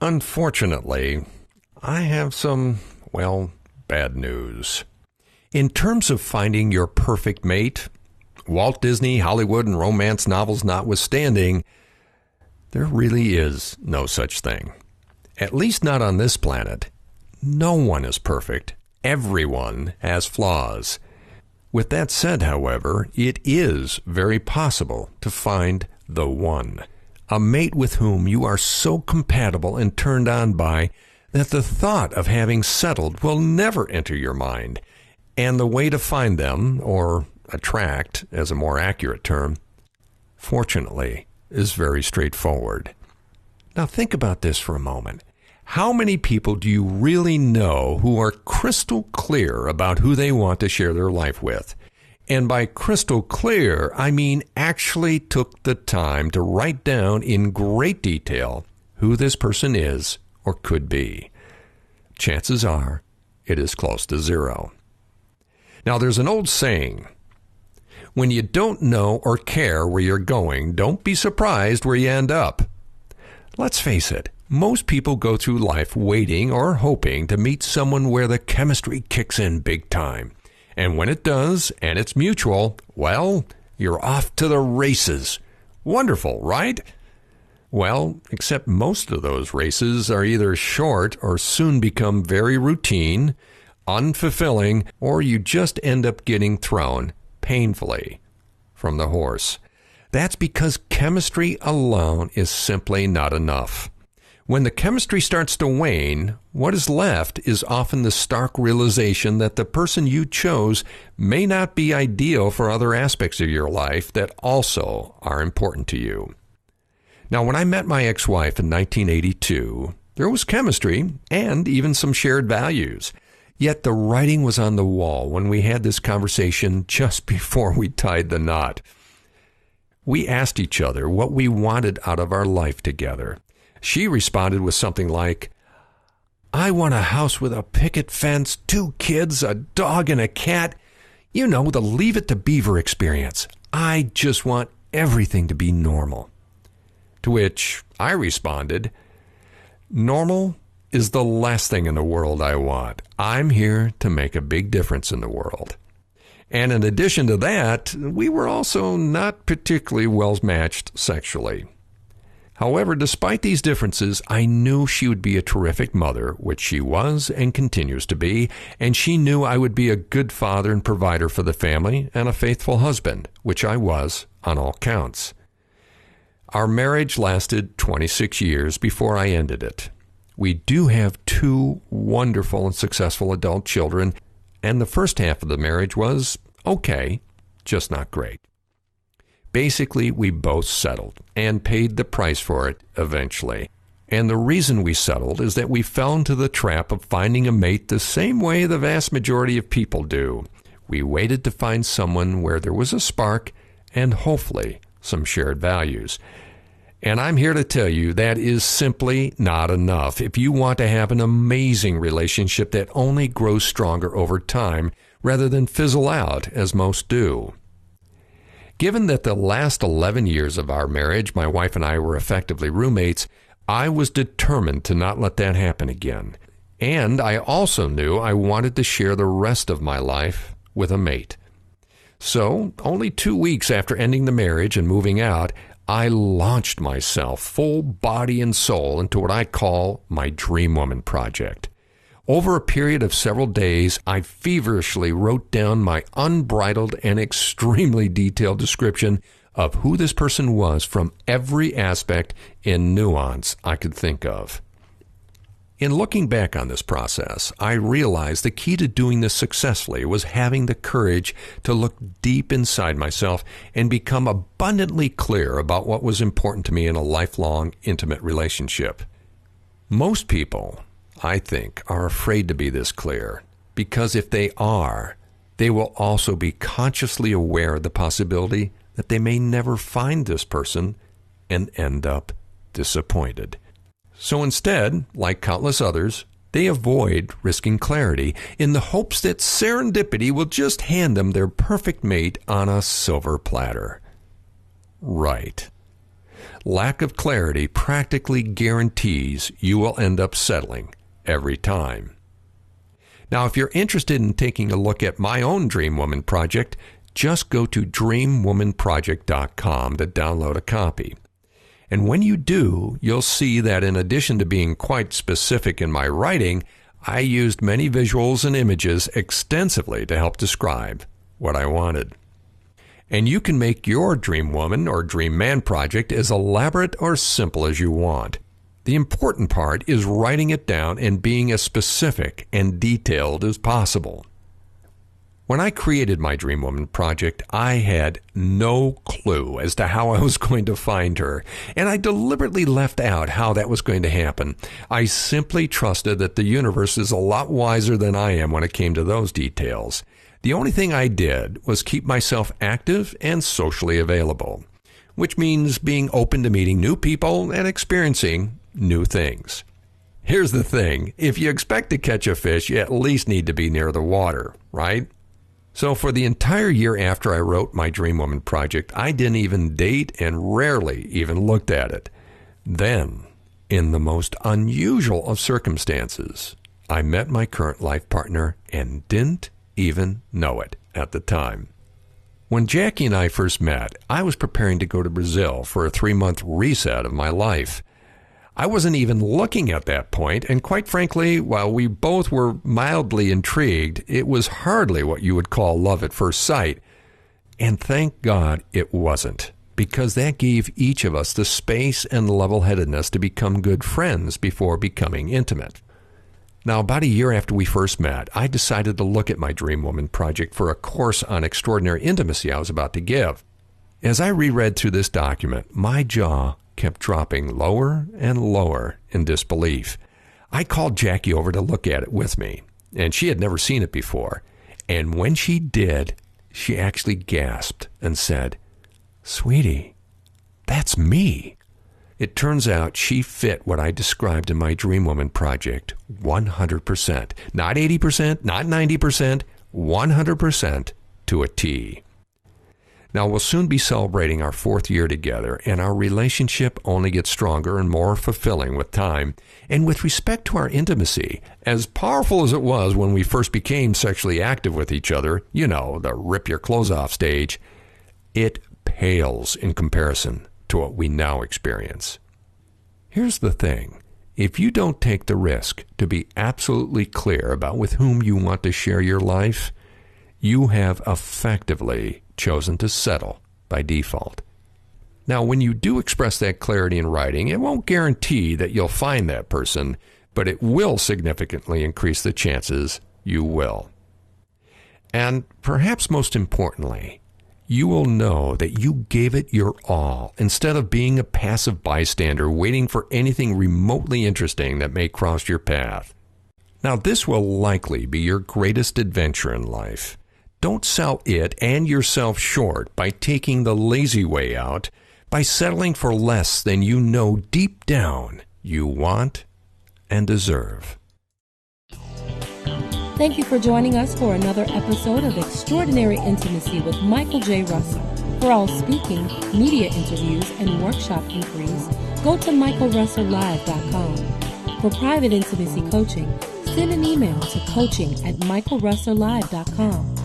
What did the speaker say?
Unfortunately, I have some, bad news. In terms of finding your perfect mate, Walt Disney, Hollywood, and romance novels notwithstanding, there really is no such thing. At least not on this planet. No one is perfect. Everyone has flaws. With that said, however, it is very possible to find the one. A mate with whom you are so compatible and turned on by that the thought of having settled will never enter your mind. And the way to find them, or attract as a more accurate term, fortunately, is very straightforward. Now think about this for a moment. How many people do you really know who are crystal clear about who they want to share their life with? And by crystal clear, I mean actually took the time to write down in great detail who this person is or could be. Chances are it is close to zero. Now, there's an old saying, when you don't know or care where you're going, don't be surprised where you end up. Let's face it, most people go through life waiting or hoping to meet someone where the chemistry kicks in big time. And when it does, and it's mutual, you're off to the races. Wonderful, right? Well, except most of those races are either short or soon become very routine, unfulfilling, or you just end up getting thrown painfully from the horse. That's because chemistry alone is simply not enough. When the chemistry starts to wane, what is left is often the stark realization that the person you chose may not be ideal for other aspects of your life that also are important to you. Now, when I met my ex-wife in 1982, there was chemistry and even some shared values. Yet the writing was on the wall when we had this conversation just before we tied the knot. We asked each other what we wanted out of our life together. She responded with something like, I want a house with a picket fence, 2 kids, a dog, and a cat. You know, the Leave It to Beaver experience. I just want everything to be normal. To which I responded, normal is the last thing in the world I want. I'm here to make a big difference in the world. And in addition to that, we were also not particularly well matched sexually. However, despite these differences, I knew she would be a terrific mother, which she was and continues to be, and she knew I would be a good father and provider for the family and a faithful husband, which I was on all counts. Our marriage lasted 26 years before I ended it. We do have 2 wonderful and successful adult children, and the first half of the marriage was okay, just not great. Basically, we both settled and paid the price for it eventually. And the reason we settled is that we fell into the trap of finding a mate the same way the vast majority of people do. We waited to find someone where there was a spark and hopefully some shared values. And I'm here to tell you that is simply not enough if you want to have an amazing relationship that only grows stronger over time rather than fizzle out as most do. Given that the last 11 years of our marriage, my wife and I were effectively roommates, I was determined to not let that happen again. And I also knew I wanted to share the rest of my life with a mate. So, only 2 weeks after ending the marriage and moving out, I launched myself full body and soul into what I call my Dream Woman project. Over a period of several days, I feverishly wrote down my unbridled and extremely detailed description of who this person was from every aspect and nuance I could think of. In looking back on this process, I realized the key to doing this successfully was having the courage to look deep inside myself and become abundantly clear about what was important to me in a lifelong, intimate relationship. Most people, I think, are afraid to be this clear, because if they are, they will also be consciously aware of the possibility that they may never find this person and end up disappointed. So instead, like countless others, they avoid risking clarity in the hopes that serendipity will just hand them their perfect mate on a silver platter. Right. lack of clarity practically guarantees you will end up settling every time. Now, if you're interested in taking a look at my own Dream Woman project, just go to dreamwomanproject.com to download a copy. And when you do, you'll see that in addition to being quite specific in my writing, I used many visuals and images extensively to help describe what I wanted. And you can make your Dream Woman or Dream Man project as elaborate or simple as you want. The important part is writing it down and being as specific and detailed as possible. When I created my Dream Woman project, I had no clue as to how I was going to find her, and I deliberately left out how that was going to happen. I simply trusted that the universe is a lot wiser than I am when it came to those details. The only thing I did was keep myself active and socially available, which means being open to meeting new people and experiencing new things. Here's the thing, if you expect to catch a fish, you at least need to be near the water, right? So for the entire year after I wrote my Dream Woman project, I didn't even date and rarely even looked at it. Then, in the most unusual of circumstances, I met my current life partner and didn't even know it at the time. When Jackie and I first met, I was preparing to go to Brazil for a 3-month reset of my life. I wasn't even looking at that point, and quite frankly, while we both were mildly intrigued, it was hardly what you would call love at first sight. And thank God it wasn't, because that gave each of us the space and level-headedness to become good friends before becoming intimate. Now, about a year after we first met, I decided to look at my Dream Woman project for a course on extraordinary intimacy I was about to give. As I reread through this document, my jaw kept dropping lower and lower in disbelief. I called Jackie over to look at it with me, and she had never seen it before. And when she did, she actually gasped and said, "Sweetie, that's me." It turns out she fit what I described in my Dream Woman project 100%. Not 80%, not 90%, 100% to a T. Now, we'll soon be celebrating our 4th year together, and our relationship only gets stronger and more fulfilling with time. And with respect to our intimacy, as powerful as it was when we first became sexually active with each other, you know, the rip your clothes off stage, it pales in comparison to what we now experience. Here's the thing. If you don't take the risk to be absolutely clear about with whom you want to share your life, you have effectively chosen to settle by default. Now, when you do express that clarity in writing, it won't guarantee that you'll find that person, but it will significantly increase the chances you will. And perhaps most importantly, you will know that you gave it your all instead of being a passive bystander waiting for anything remotely interesting that may cross your path. Now, this will likely be your greatest adventure in life. Don't sell it and yourself short by taking the lazy way out, by settling for less than you know deep down you want and deserve. Thank you for joining us for another episode of Extraordinary Intimacy with Michael J. Russell. For all speaking, media interviews, and workshop inquiries, go to michaelrusselllive.com. For private intimacy coaching, send an email to coaching@michaelrusselllive.com.